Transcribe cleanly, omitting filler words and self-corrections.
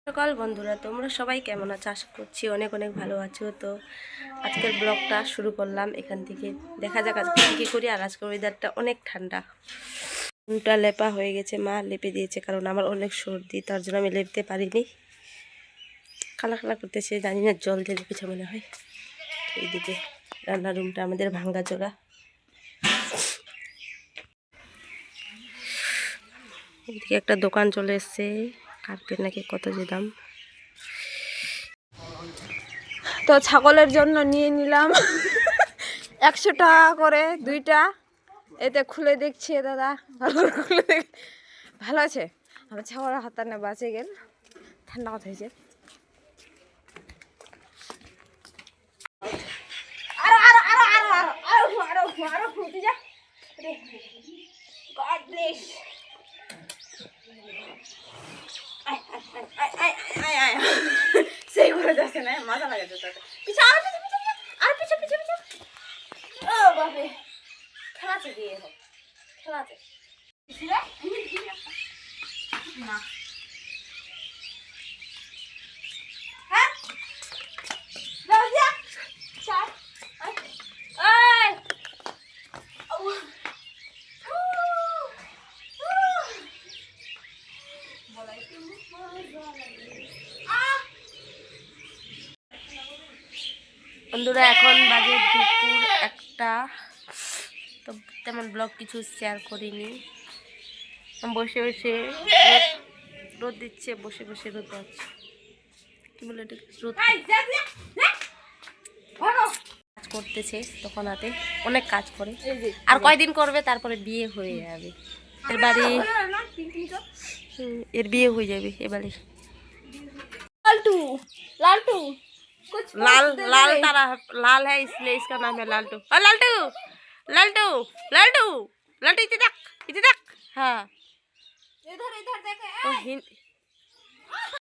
সকাল বন্ধুরা, তোমরা সবাই কেমন আছো? আশা করছি অনেক অনেক ভালো আছো। তো আজকের ব্লগটা শুরু করলাম এখান থেকে। দেখা যাক আজকে কী করি। আর আজকের ওয়েদারটা অনেক ঠান্ডা। রুমটা লেপা হয়ে গেছে, মা লেপে দিয়েছে, কারণ আমার অনেক সর্দি, তার জন্য আমি লেপতে পারিনি। খালা খালা করতেছে, জানি না জল ঢেলে কিছু মনে হয়। এইদিকে রান্নার রুমটা আমাদের ভাঙ্গাচোরা। এদিকে একটা দোকান চলে এসছে, কার্পেট নাকি কত যে দাম। তো ছাগলের জন্য নিয়ে নিলাম 100 টাকা করে দুইটা। এতে খুলে দেখছি দাদা, ভালো করে খুলে দেখ। ভালো আছে আমার ছাগলের হাত না বাঁচে গেল, ঠান্ডা কথা হয়েছে। আরো আরো আরো আরো আরো আরো আরো আরো ফুটে যা। God bless. সেই করে যাচ্ছে না, মজা লাগে তাতে। পিছা আর পিছা আর পিছা পিছা পিছা। ও বাবা, খেলাতে দিয়ে হোক, খেলাতে না। হ্যাঁ রাজিয়া চার এই বলাই তুমি মজা লাগে। বন্ধুরা, এখন বাজে দুপুর 1টা। তো তেমন ব্লগ কিছু শেয়ার করিনি। বসে বসে রোদ দিচ্ছে, বসে বসে রোদ পাচ্ছে, কি বলে এটা, রোদ কাজ করতেছে। তখন হাতে অনেক কাজ করে, আর কয়দিন করবে, তারপরে বিয়ে হয়ে যাবে। এর বাড়ি এর বিয়ে হয়ে যাবে এবারে। लालटू लालटू कुछ लाल लाल तारा लाल है, इसलिए इसका नाम है लालटू। और लालटू लालटू लालटू लालटू इधर देख। हाँ, इधर इधर देखे। तो